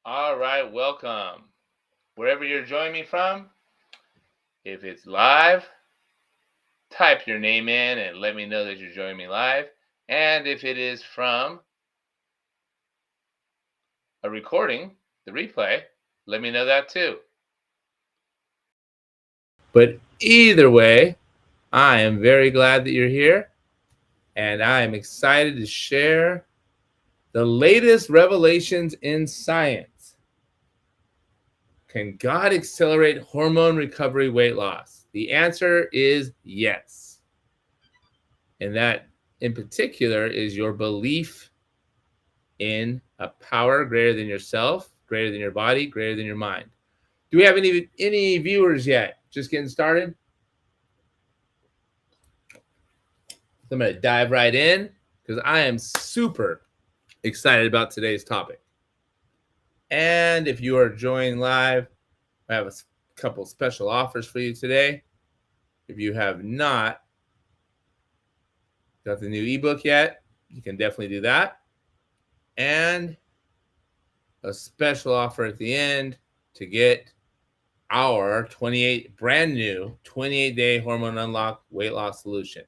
All right, welcome. Wherever you're joining me from, if it's live, type your name in and let me know that you're joining me live. And if it is from a recording, the replay, let me know that too. But either way, I am very glad that you're here, and I am excited to share the latest revelations in science. Can God accelerate hormone recovery weight loss? The answer is yes. And that, in particular, is your belief in a power greater than yourself, greater than your body, greater than your mind. Do we have any viewers yet? Just getting started? I'm going to dive right in because I am super excited about today's topic. And if you are joining live, I have a couple special offers for you today. If you have not got the new ebook yet, you can definitely do that. And a special offer at the end to get our brand new 28-day hormone unlock weight loss solution.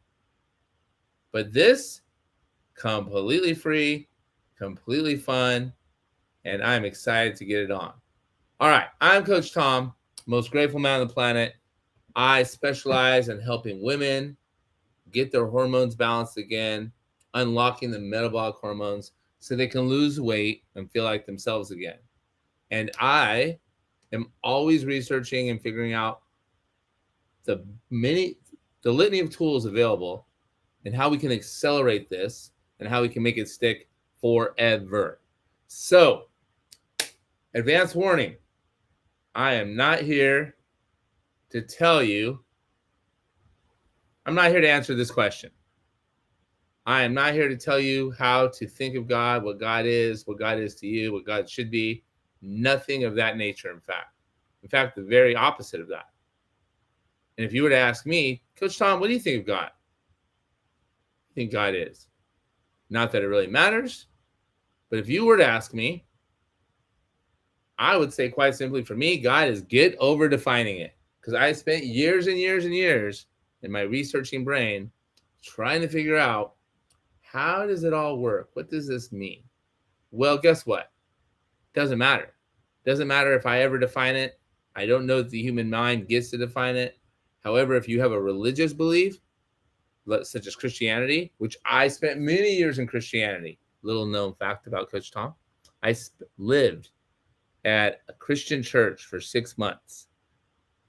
But this completely free, completely fun, and I'm excited to get it on. All right, I'm Coach Tom, most grateful man on the planet. I specialize in helping women get their hormones balanced again, unlocking the metabolic hormones so they can lose weight and feel like themselves again. And I am always researching and figuring out the litany of tools available and how we can accelerate this and how we can make it stick forever. So, advance warning, I am not here to tell you, I'm not here to answer this question. I am not here to tell you how to think of God, what God is to you, what God should be. Nothing of that nature, in fact. In fact, the very opposite of that. And if you were to ask me, Coach Tom, what do you think of God? I think God is. Not that it really matters, but if you were to ask me, I would say quite simply for me, God is get over defining it. Because I spent years and years and years in my researching brain trying to figure out, how does it all work? What does this mean? Well, guess what? Doesn't matter. Doesn't matter if I ever define it. I don't know that the human mind gets to define it. However, if you have a religious belief, such as Christianity, which I spent many years in Christianity, little known fact about Coach Tom, I lived at a Christian church for 6 months.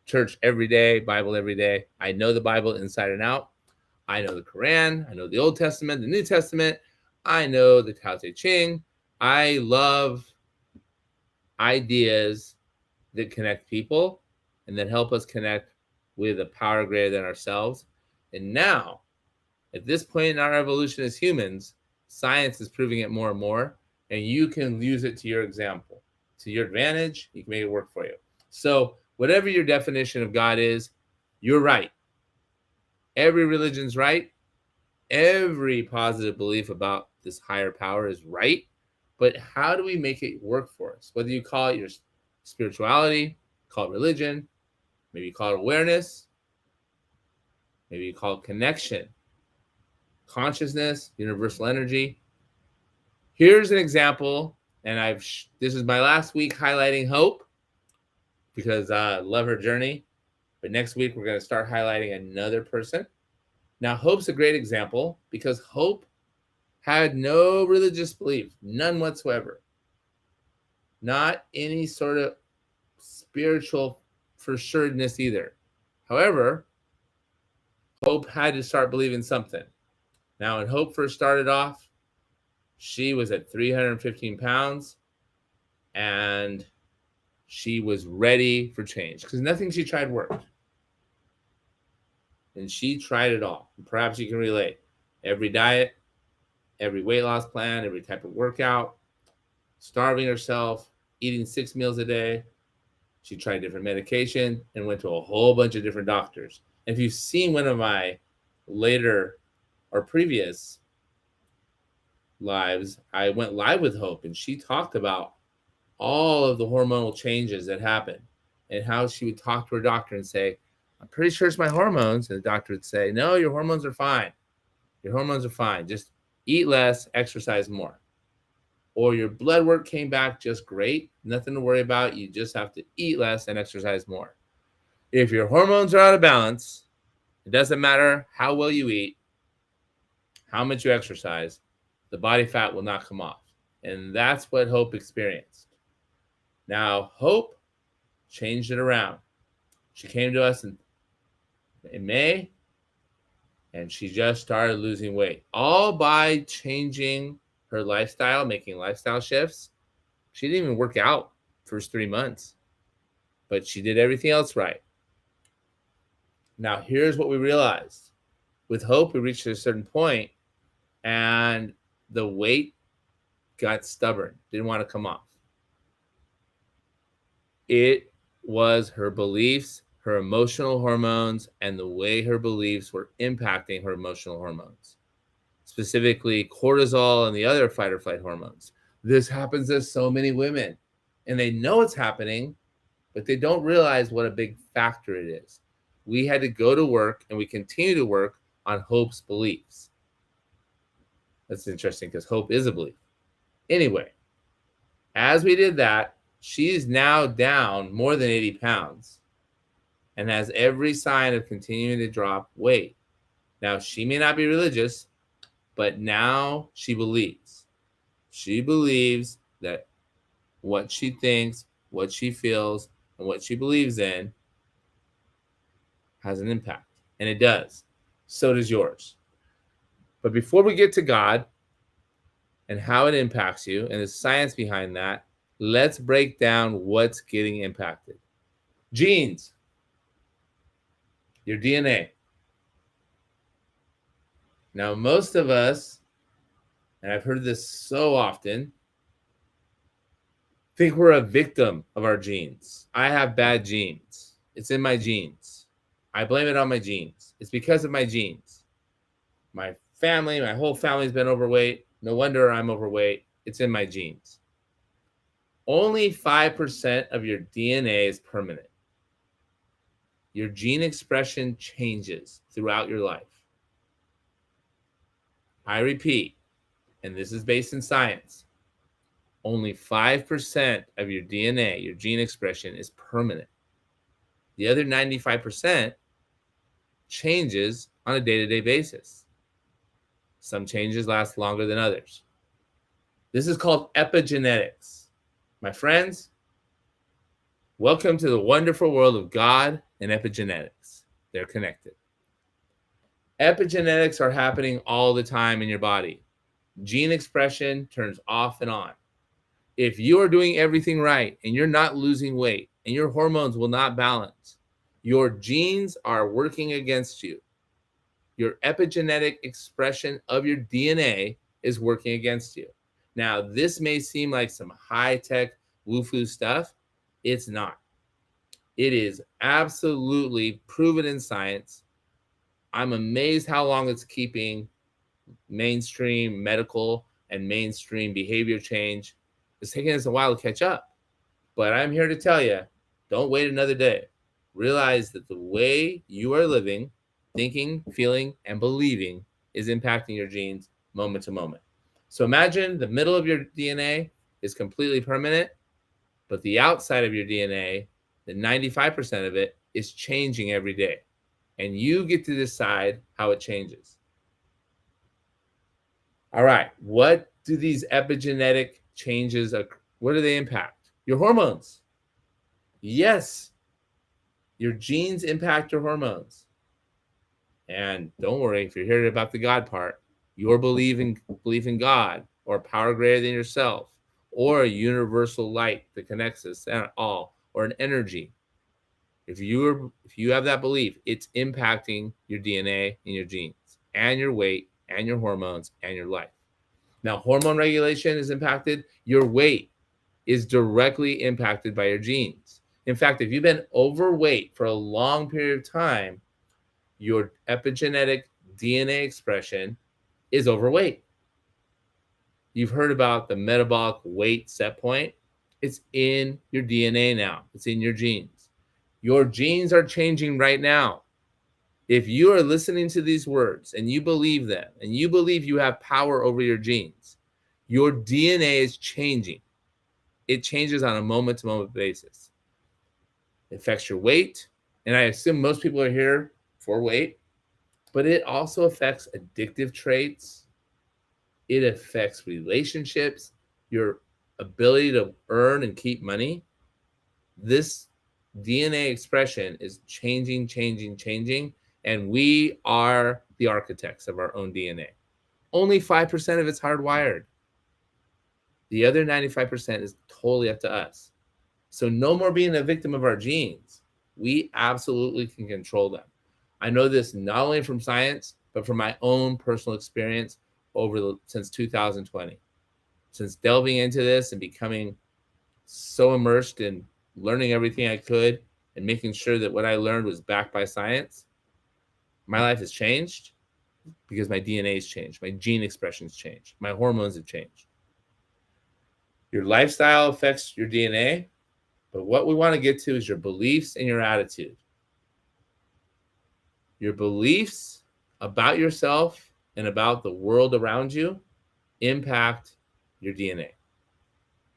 Church every day, Bible every day. I know the Bible inside and out. I know the Quran. I know the Old Testament, the New Testament. I know the Tao Te Ching. I love ideas that connect people and that help us connect with a power greater than ourselves. And now, at this point in our evolution as humans, science is proving it more and more, and you can use it to your example, to your advantage. You can make it work for you. So whatever your definition of God is, you're right. Every religion's right. Every positive belief about this higher power is right. But how do we make it work for us? Whether you call it your spirituality, call it religion, maybe you call it awareness, maybe you call it connection, consciousness, universal energy. Here's an example, and this is my last week highlighting Hope because I love her journey. But next week, we're going to start highlighting another person. Now, Hope's a great example because Hope had no religious belief, none whatsoever. Not any sort of spiritual for sureness either. However, Hope had to start believing something. Now, when Hope first started off, she was at 315 pounds and she was ready for change because nothing she tried worked. And she tried it all. Perhaps you can relate. Every diet, every weight loss plan, every type of workout, starving herself, eating 6 meals a day. She tried different medication and went to a whole bunch of different doctors. And if you've seen one of my later or previous lives, I went live with Hope and she talked about all of the hormonal changes that happen, and how she would talk to her doctor and say, I'm pretty sure it's my hormones. And the doctor would say, no, your hormones are fine. Your hormones are fine. Just eat less, exercise more. Or your blood work came back just great. Nothing to worry about. You just have to eat less and exercise more. If your hormones are out of balance, it doesn't matter how well you eat, how much you exercise, the body fat will not come off. And that's what Hope experienced. Now, Hope changed it around. She came to us in May, and she just started losing weight, all by changing her lifestyle, making lifestyle shifts. She didn't even work out first 3 months, but she did everything else right. Now, here's what we realized. With Hope, we reached a certain point, and the weight got stubborn, didn't want to come off. It was her beliefs, her emotional hormones, and the way her beliefs were impacting her emotional hormones, specifically cortisol and the other fight or flight hormones. This happens to so many women, and they know it's happening, but they don't realize what a big factor it is. We had to go to work, and we continue to work on Hope's beliefs. That's interesting because Hope is a belief. Anyway, as we did that, she's now down more than 80 pounds and has every sign of continuing to drop weight. Now, she may not be religious, but now she believes. She believes that what she thinks, what she feels, and what she believes in has an impact. And it does. So does yours. But before we get to God and how it impacts you and the science behind that, let's break down what's getting impacted. Genes, your DNA. Now, most of us, and I've heard this so often, think we're a victim of our genes. I have bad genes. It's in my genes. I blame it on my genes. It's because of my genes. My family, my whole family's been overweight. No wonder I'm overweight. It's in my genes. Only 5% of your DNA is permanent. Your gene expression changes throughout your life. I repeat, and this is based in science, only 5% of your DNA, your gene expression, is permanent. The other 95% changes on a day-to-day basis. Some changes last longer than others. This is called epigenetics. My friends, welcome to the wonderful world of God and epigenetics. They're connected. Epigenetics are happening all the time in your body. Gene expression turns off and on. If you are doing everything right and you're not losing weight and your hormones will not balance, your genes are working against you. Your epigenetic expression of your DNA is working against you. Now, this may seem like some high-tech woo-foo stuff. It's not. It is absolutely proven in science. I'm amazed how long it's keeping mainstream medical and mainstream behavior change. It's taking us a while to catch up. But I'm here to tell you, don't wait another day. Realize that the way you are living, thinking, feeling, and believing is impacting your genes moment to moment. So imagine the middle of your DNA is completely permanent, but the outside of your DNA, the 95% of it, is changing every day. And you get to decide how it changes. All right, what do these epigenetic changes, what do they impact? Your hormones. Yes, your genes impact your hormones. And don't worry, if you're hearing about the God part, your belief in God or power greater than yourself or a universal light that connects us all or an energy. If you have that belief, it's impacting your DNA and your genes and your weight and your hormones and your life. Now, hormone regulation is impacted. Your weight is directly impacted by your genes. In fact, if you've been overweight for a long period of time, your epigenetic DNA expression is overweight. You've heard about the metabolic weight set point. It's in your DNA now. It's in your genes. Your genes are changing right now. If you are listening to these words and you believe them and you believe you have power over your genes, your DNA is changing. It changes on a moment-to-moment basis. It affects your weight, and I assume most people are here for weight, but it also affects addictive traits. It affects relationships, your ability to earn and keep money. This DNA expression is changing, and we are the architects of our own DNA. Only 5% of it's hardwired. The other 95% is totally up to us. So no more being a victim of our genes. We absolutely can control them. I know this not only from science, but from my own personal experience since 2020. Since delving into this and becoming so immersed in learning everything I could and making sure that what I learned was backed by science, my life has changed because my DNA has changed. My gene expressions changed. My hormones have changed. Your lifestyle affects your DNA, but what we want to get to is your beliefs and your attitude. Your beliefs about yourself and about the world around you impact your DNA.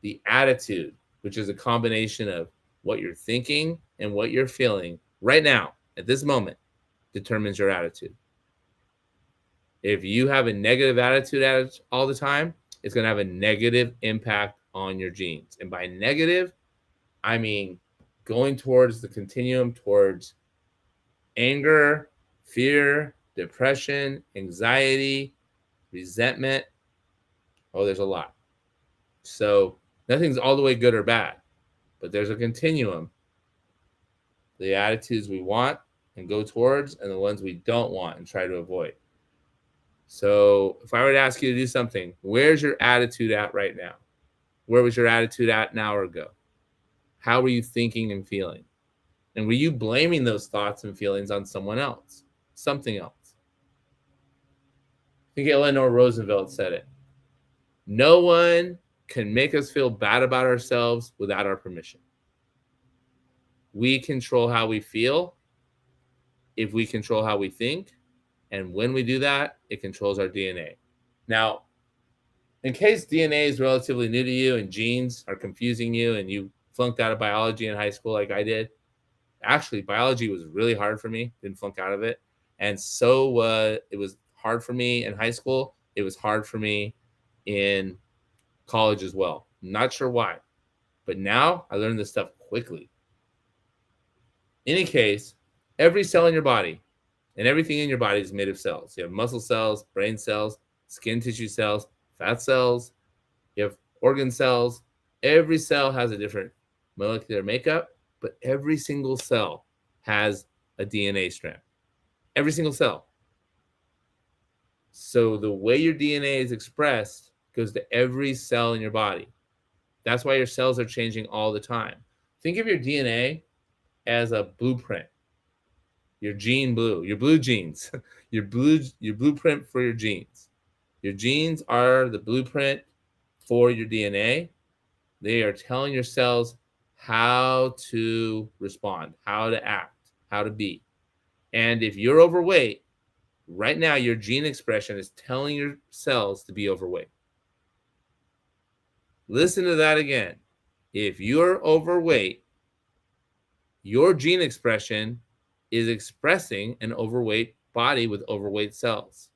The attitude, which is a combination of what you're thinking and what you're feeling right now, at this moment, determines your attitude. If you have a negative attitude all the time, it's going to have a negative impact on your genes. And by negative, I mean going towards the continuum towards anger, fear, depression, anxiety, resentment. Oh, there's a lot. So nothing's all the way good or bad, but there's a continuum. The attitudes we want and go towards, and the ones we don't want and try to avoid. So if I were to ask you to do something, where's your attitude at right now? Where was your attitude at an hour ago? How were you thinking and feeling? And were you blaming those thoughts and feelings on someone else, something else? I think Eleanor Roosevelt said it. No one can make us feel bad about ourselves without our permission. We control how we feel if we control how we think. And when we do that, it controls our DNA. Now, in case DNA is relatively new to you and genes are confusing you and you flunked out of biology in high school like I did, actually, biology was really hard for me. Didn't flunk out of it. And so it was hard for me in high school. It was hard for me in college as well. Not sure why. But now I learned this stuff quickly. In any case, every cell in your body and everything in your body is made of cells. You have muscle cells, brain cells, skin tissue cells, fat cells. You have organ cells. Every cell has a different molecular makeup, but every single cell has a DNA strand. Every single cell. So the way your DNA is expressed goes to every cell in your body. That's why your cells are changing all the time. Think of your DNA as a blueprint. Your gene blue, your blue genes, your blueprint for your genes. Your genes are the blueprint for your DNA. They are telling your cells how to respond, how to act, how to be. And if you're overweight, right now your gene expression is telling your cells to be overweight. Listen to that again. If you're overweight, your gene expression is expressing an overweight body with overweight cells.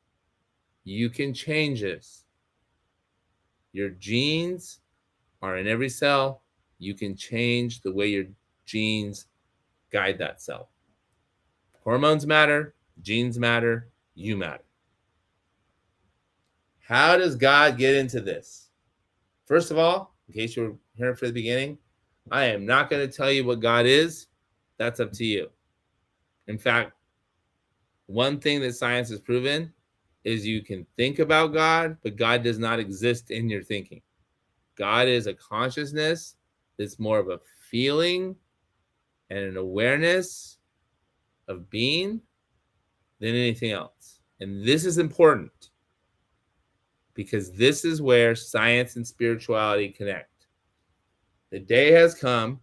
You can change this. Your genes are in every cell. You can change the way your genes guide that cell. Hormones matter, genes matter, you matter. How does God get into this? First of all, in case you were here for the beginning, I am not going to tell you what God is. That's up to you. In fact, one thing that science has proven is you can think about God, but God does not exist in your thinking. God is a consciousness that's more of a feeling and an awareness of being than anything else. And this is important because this is where science and spirituality connect. The day has come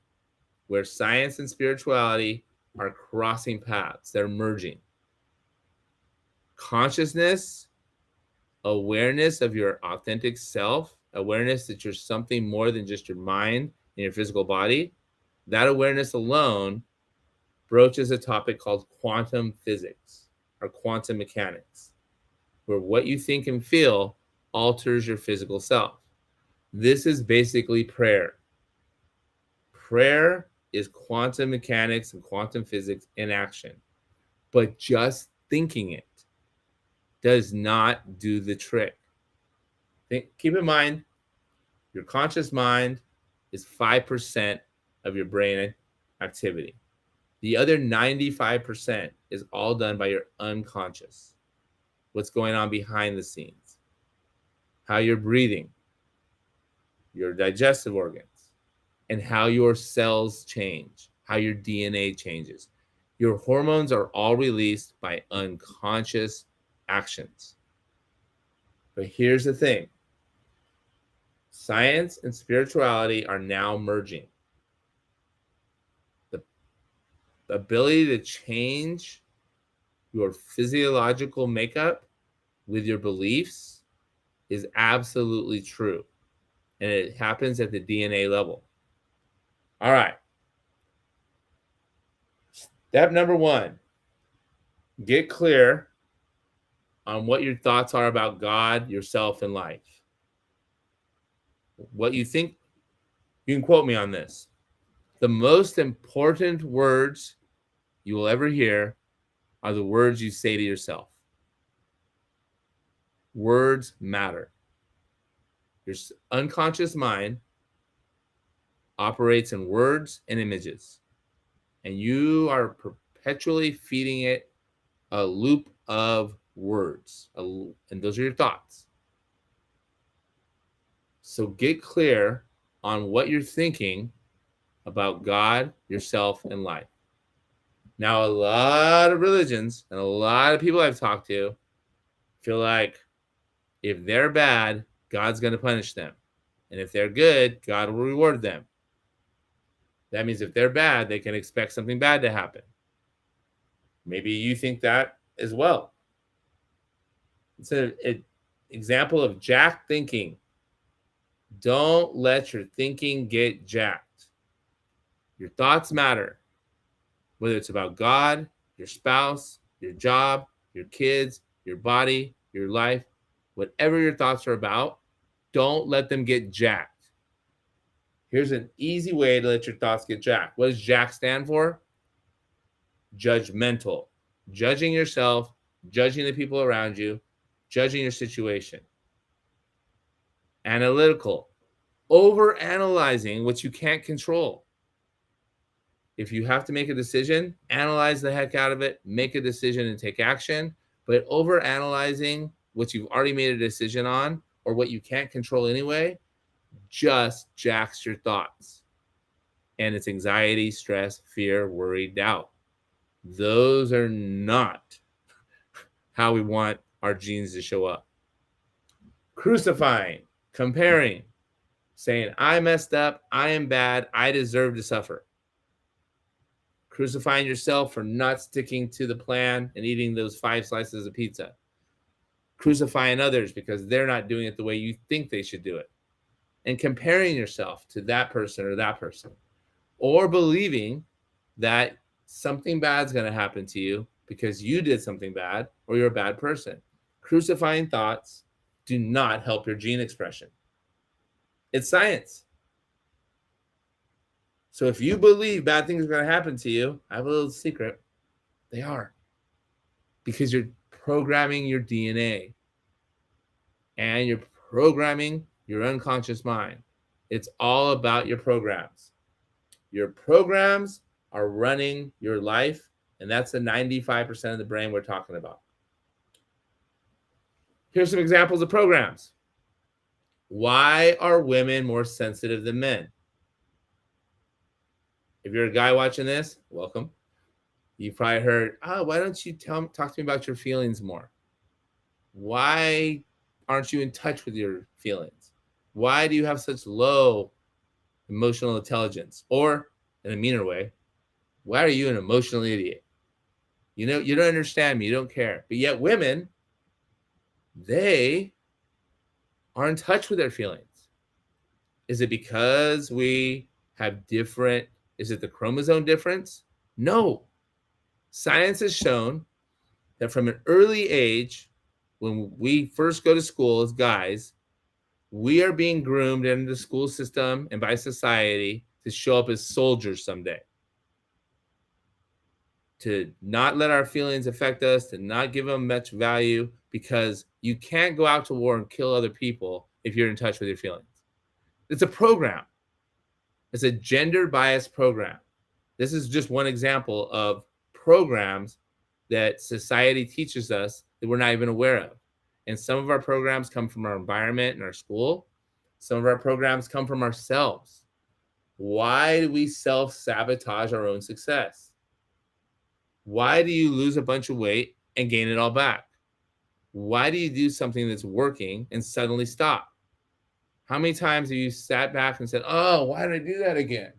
where science and spirituality are crossing paths. They're merging. Consciousness, awareness of your authentic self, awareness that you're something more than just your mind and your physical body, that awareness alone broaches a topic called quantum physics or quantum mechanics, where what you think and feel alters your physical self. This is basically prayer. Prayer is quantum mechanics and quantum physics in action, but just thinking it does not do the trick. Keep in mind, your conscious mind is 5% of your brain activity. The other 95% is all done by your unconscious. What's going on behind the scenes, how you're breathing, your digestive organs, and how your cells change, how your DNA changes. Your hormones are all released by unconscious actions. But here's the thing. Science and spirituality are now merging. The ability to change your physiological makeup with your beliefs is absolutely true. And it happens at the DNA level. All right. Step number 1, get clear on what your thoughts are about God, yourself, and life. What you think, you can quote me on this. The most important words you will ever hear are the words you say to yourself. Words matter. Your unconscious mind operates in words and images, and you are perpetually feeding it a loop of words, and those are your thoughts. So get clear on what you're thinking about God, yourself, and life. Now, a lot of religions and a lot of people I've talked to feel like if they're bad, God's going to punish them. And if they're good, God will reward them. That means if they're bad, they can expect something bad to happen. Maybe you think that as well. It's an example of jacked thinking. Don't let your thinking get jacked. Your thoughts matter. Whether it's about God, your spouse, your job, your kids, your body, your life, whatever your thoughts are about, don't let them get jacked. Here's an easy way to let your thoughts get jacked. What does jack stand for? Judgmental. Judging yourself, judging the people around you, judging your situation. Analytical. Over-analyzing what you can't control. If you have to make a decision, analyze the heck out of it, make a decision and take action. But over-analyzing what you've already made a decision on or what you can't control anyway just jacks your thoughts. And it's anxiety, stress, fear, worry, doubt. Those are not how we want our genes to show up. Crucifying, comparing, saying, I messed up, I am bad, I deserve to suffer. Crucifying yourself for not sticking to the plan and eating those 5 slices of pizza. Crucifying others because they're not doing it the way you think they should do it. And comparing yourself to that person or that person. Or believing that something bad is going to happen to you because you did something bad or you're a bad person. Crucifying thoughts do not help your gene expression. It's science. So if you believe bad things are going to happen to you, I have a little secret. They are. Because you're programming your DNA. And you're programming your unconscious mind. It's all about your programs. Your programs are running your life, and that's the 95% of the brain we're talking about. Here's some examples of programs. Why are women more sensitive than men? If you're a guy watching this, welcome. You've probably heard, why don't you talk to me about your feelings more? Why aren't you in touch with your feelings? Why do you have such low emotional intelligence, or in a meaner way, why are you an emotional idiot? You know, you don't understand me, you don't care. But yet women, they are in touch with their feelings. Is it because we have different, is it the chromosome difference? No. Science has shown that from an early age, when we first go to school as guys, we are being groomed in the school system and by society to show up as soldiers someday. To not let our feelings affect us, to not give them much value, because you can't go out to war and kill other people if you're in touch with your feelings. It's a program. It's a gender biased program. This is just one example of programs that society teaches us that we're not even aware of. And some of our programs come from our environment and our school. Some of our programs come from ourselves. Why do we self-sabotage our own success? Why do you lose a bunch of weight and gain it all back? Why do you do something that's working and suddenly stop? How many times have you sat back and said, oh, why did I do that again?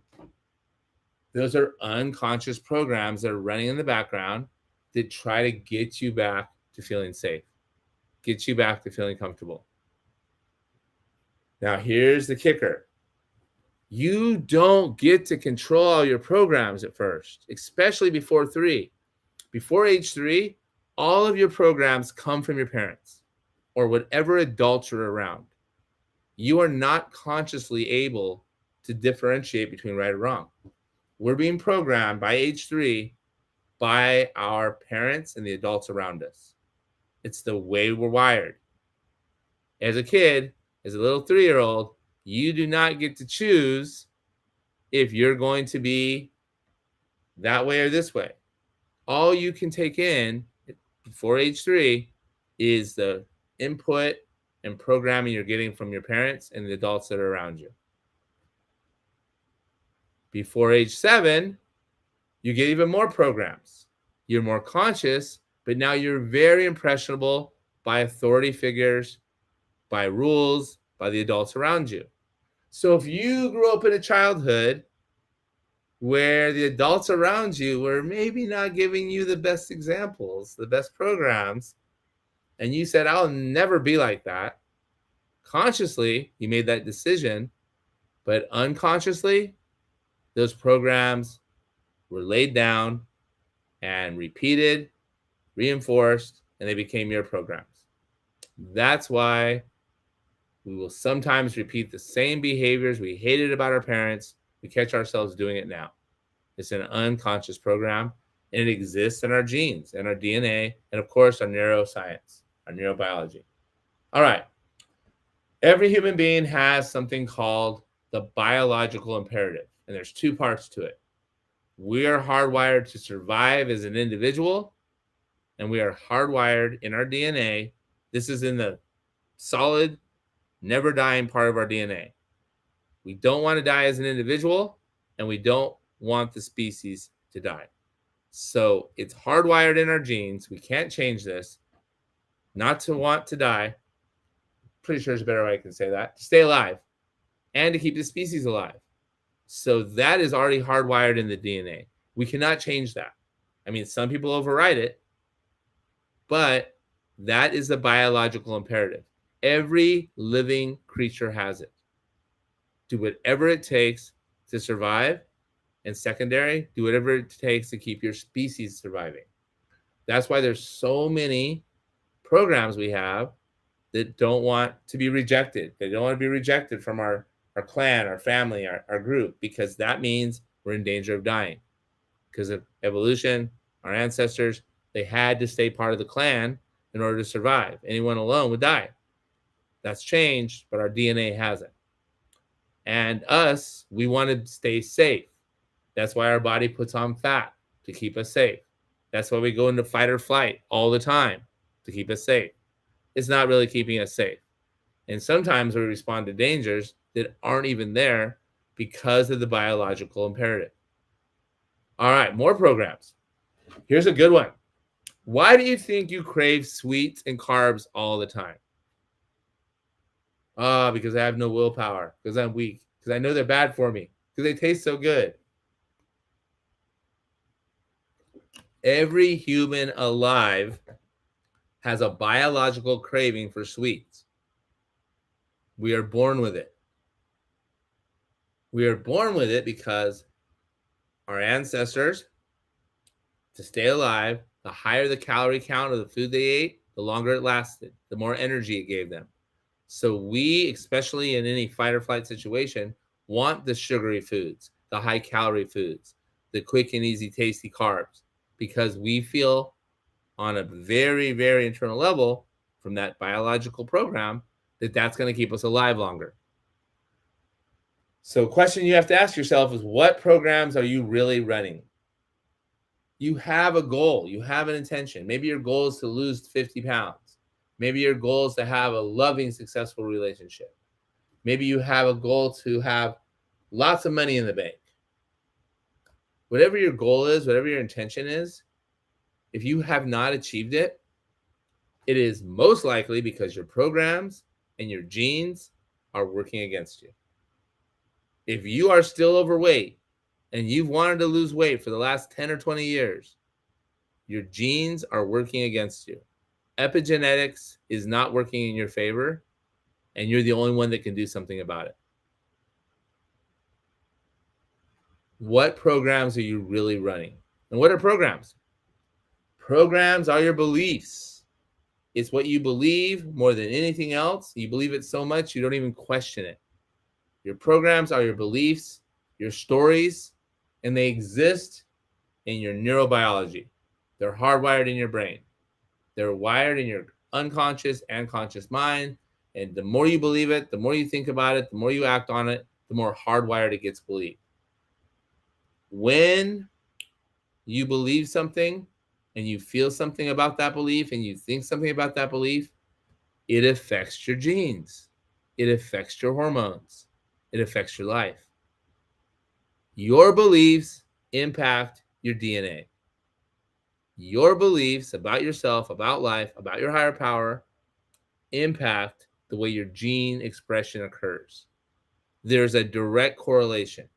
Those are unconscious programs that are running in the background that try to get you back to feeling safe, get you back to feeling comfortable. Now, here's the kicker. You don't get to control all your programs at first, especially before 3. Before age 3, all of your programs come from your parents or whatever adults are around. You are not consciously able to differentiate between right or wrong. We're being programmed by age 3 by our parents and the adults around us. It's the way we're wired. As a kid, as a little 3-year-old, you do not get to choose if you're going to be that way or this way. All you can take in before age 3 is the input and programming you're getting from your parents and the adults that are around you. Before age 7, you get even more programs. You're more conscious, but now you're very impressionable by authority figures, by rules, by the adults around you. So if you grew up in a childhood where the adults around you were maybe not giving you the best examples, the best programs, and you said, I'll never be like that, consciously, you made that decision, but unconsciously, those programs were laid down and repeated, reinforced, and they became your programs. That's why we will sometimes repeat the same behaviors we hated about our parents. We catch ourselves doing it now. It's an unconscious program, and it exists in our genes and our DNA, and of course, our neuroscience, our neurobiology. All right. Every human being has something called the biological imperative, and there's 2 parts to it. We are hardwired to survive as an individual, and we are hardwired in our DNA. This is in the solid, never dying part of our DNA. We don't want to die as an individual, and we don't want the species to die. So it's hardwired in our genes. We can't change this. Not to want to die. Pretty sure there's a better way I can say that. To stay alive and to keep the species alive. So that is already hardwired in the DNA. We cannot change that. I mean, some people override it, but that is the biological imperative. Every living creature has it. Do whatever it takes to survive, and secondary, do whatever it takes to keep your species surviving. That's why there's so many programs we have that don't want to be rejected. They don't want to be rejected from our clan, our family, our group, because that means we're in danger of dying. Because of evolution, our ancestors, they had to stay part of the clan in order to survive. Anyone alone would die. That's changed, but our DNA hasn't. And us, we want to stay safe. That's why our body puts on fat to keep us safe. That's why we go into fight or flight all the time to keep us safe. It's not really keeping us safe. And sometimes we respond to dangers that aren't even there because of the biological imperative. All right, more programs. Here's a good one. Why do you think you crave sweets and carbs all the time? Because I have no willpower, because I'm weak. because I know they're bad for me because they taste so good. Every human alive has a biological craving for sweets. We are born with it. We are born with it because our ancestors, to stay alive, the higher the calorie count of the food they ate, the longer it lasted, the more energy it gave them. So we, especially in any fight or flight situation, want the sugary foods, the high calorie foods, the quick and easy tasty carbs, because we feel on a very, very internal level from that biological program that that's going to keep us alive longer. So, question you have to ask yourself is, what programs are you really running? You have a goal, you have an intention. Maybe your goal is to lose 50 pounds. Maybe your goal is to have a loving, successful relationship. Maybe you have a goal to have lots of money in the bank. Whatever your goal is, whatever your intention is, if you have not achieved it, it is most likely because your programs and your genes are working against you. If you are still overweight and you've wanted to lose weight for the last 10 or 20 years, your genes are working against you. Epigenetics is not working in your favor, and you're the only one that can do something about it. What programs are you really running? And what are programs? Programs are your beliefs. It's what you believe more than anything else. You believe it so much you don't even question it. Your programs are your beliefs, your stories, and they exist in your neurobiology. They're hardwired in your brain. They're wired in your unconscious and conscious mind. And the more you believe it, the more you think about it, the more you act on it, the more hardwired it gets believed. When you believe something and you feel something about that belief and you think something about that belief, it affects your genes. It affects your hormones. It affects your life. Your beliefs impact your DNA. Your beliefs about yourself, about life, about your higher power impact the way your gene expression occurs. There's a direct correlation.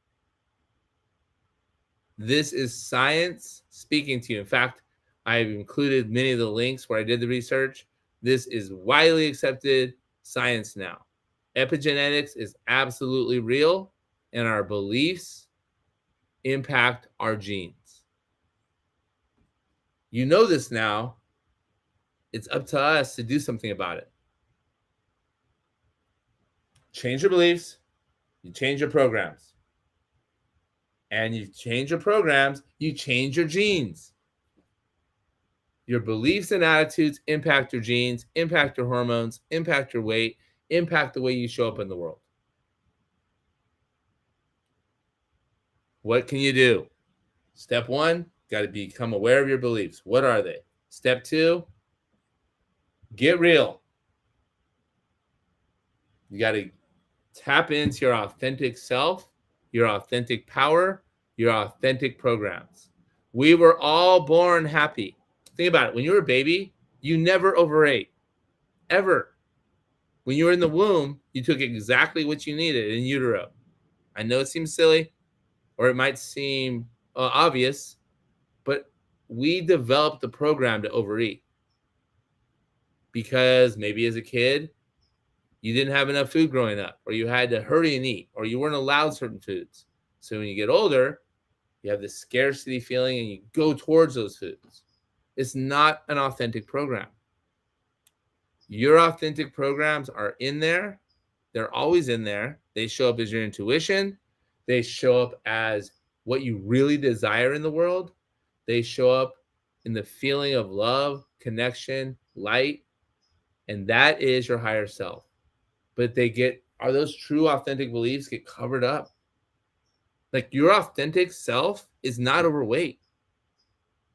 This is science speaking to you. In fact, I've included many of the links where I did the research. This is widely accepted science now. Epigenetics is absolutely real, and our beliefs impact our genes. You know this now. It's up to us to do something about it. Change your beliefs, you change your programs. And you change your programs, you change your genes. Your beliefs and attitudes impact your genes, impact your hormones, impact your weight, impact the way you show up in the world. What can you do? Step one, got to become aware of your beliefs. What are they? Step two, get real. You got to tap into your authentic self, your authentic power, your authentic programs. We were all born happy. Think about it. When you were a baby, you never overate, ever. When you were in the womb, you took exactly what you needed in utero. I know it seems silly, or it might seem obvious, but we developed the program to overeat because maybe as a kid, you didn't have enough food growing up, or you had to hurry and eat, or you weren't allowed certain foods. So when you get older, you have this scarcity feeling and you go towards those foods. It's not an authentic program. Your authentic programs are in there. They're always in there. They show up as your intuition. They show up as what you really desire in the world. They show up in the feeling of love, connection, light, and that is your higher self. But are those true authentic beliefs get covered up? Like your authentic self is not overweight,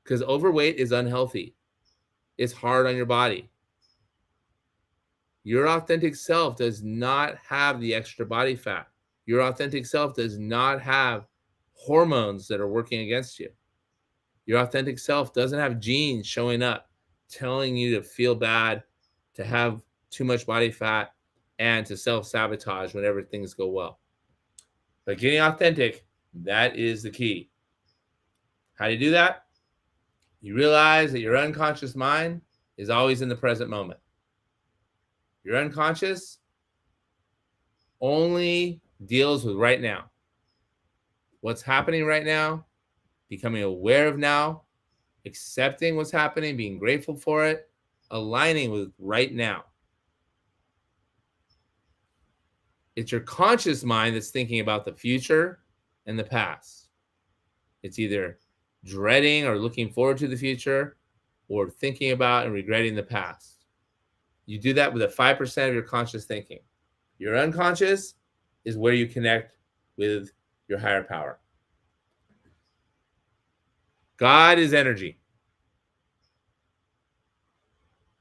because overweight is unhealthy. It's hard on your body. Your authentic self does not have the extra body fat. Your authentic self does not have hormones that are working against you. Your authentic self doesn't have genes showing up, telling you to feel bad, to have too much body fat, and to self-sabotage whenever things go well. But getting authentic, that is the key. How do you do that? You realize that your unconscious mind is always in the present moment. Your unconscious only deals with right now. What's happening right now, becoming aware of now, accepting what's happening, being grateful for it, aligning with right now. It's your conscious mind that's thinking about the future and the past. It's either dreading or looking forward to the future or thinking about and regretting the past. You do that with a 5% of your conscious thinking. Your unconscious is where you connect with your higher power. God is energy.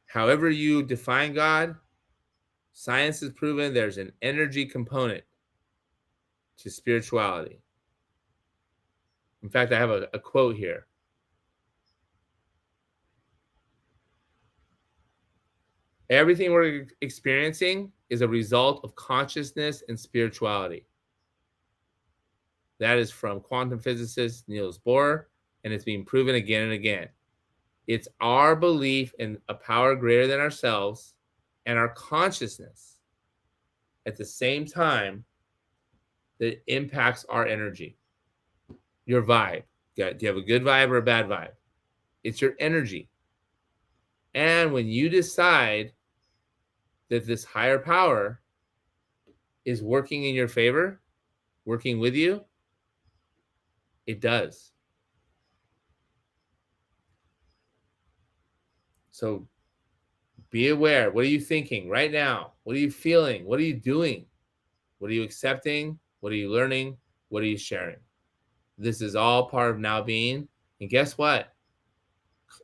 However you define God, science has proven there's an energy component to spirituality. In fact, I have a quote here. Everything we're experiencing is a result of consciousness and spirituality. That is from quantum physicist Niels Bohr, and it's being proven again and again. It's our belief in a power greater than ourselves and our consciousness at the same time that impacts our energy. Your vibe. Do you have a good vibe or a bad vibe? It's your energy. And when you decide that this higher power is working in your favor, working with you, it does. So be aware. What are you thinking right now? What are you feeling? What are you doing? What are you accepting? What are you learning? What are you sharing? This is all part of now being. And guess what?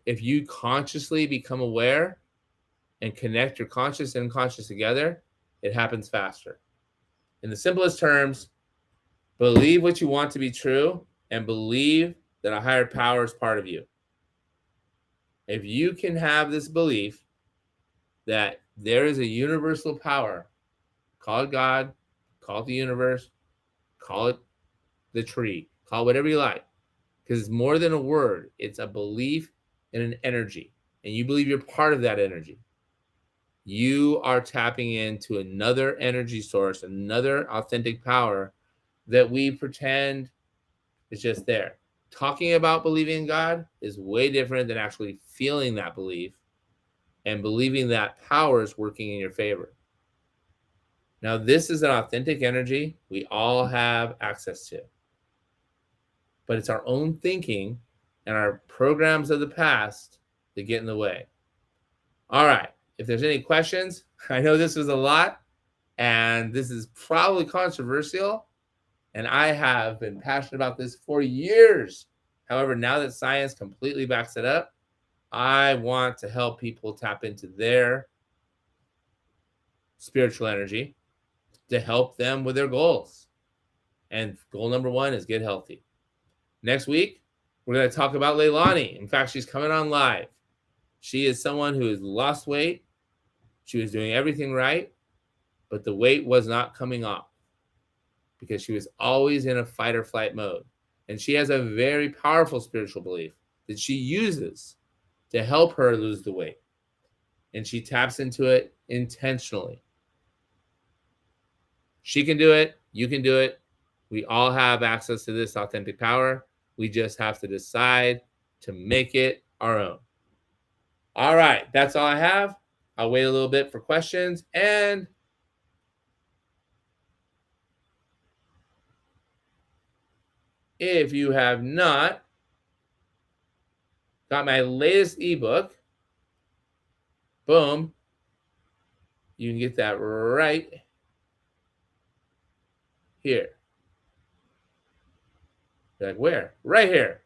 If you consciously become aware and connect your conscious and unconscious together, it happens faster. In the simplest terms, believe what you want to be true and believe that a higher power is part of you. If you can have this belief that there is a universal power, call it God, call it the universe, call it the tree, call it whatever you like, because it's more than a word. It's a belief in an energy, and you believe you're part of that energy. You are tapping into another energy source, another authentic power that we pretend is just there. Talking about believing in God is way different than actually feeling that belief and believing that power is working in your favor. Now, this is an authentic energy we all have access to. But it's our own thinking and our programs of the past that get in the way. All right. If there's any questions, I know this was a lot, and this is probably controversial, and I have been passionate about this for years. However, now that science completely backs it up, I want to help people tap into their spiritual energy to help them with their goals. And goal number 1 is get healthy. Next week, we're going to talk about Leilani. In fact, she's coming on live. She is someone who has lost weight. She was doing everything right, but the weight was not coming off because she was always in a fight or flight mode. And she has a very powerful spiritual belief that she uses to help her lose the weight. And she taps into it intentionally. She can do it. You can do it. We all have access to this authentic power. We just have to decide to make it our own. All right. That's all I have. I'll wait a little bit for questions. And if you have not got my latest ebook, boom, you can get that right here. You're like, where? Right here.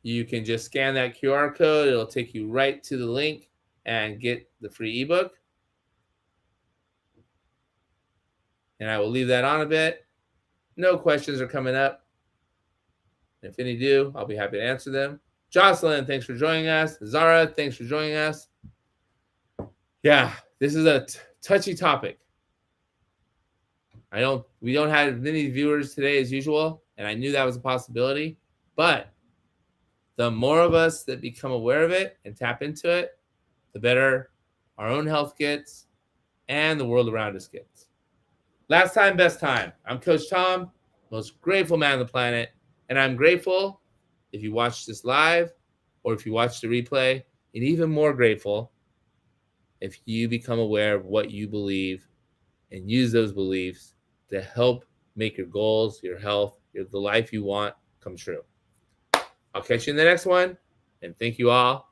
You can just scan that QR code. It'll take you right to the link and get the free ebook. And I will leave that on a bit. No questions are coming up. If any do, I'll be happy to answer them. Jocelyn, thanks for joining us. Zara, thanks for joining us. Yeah, this is a touchy topic. We don't have as many viewers today as usual, and I knew that was a possibility. But the more of us that become aware of it and tap into it, the better our own health gets and the world around us gets. Last time, best time. I'm Coach Tom, most grateful man on the planet, and I'm grateful if you watch this live or if you watch the replay, and even more grateful if you become aware of what you believe and use those beliefs to help make your goals, your health, the life you want come true. I'll catch you in the next one, and thank you all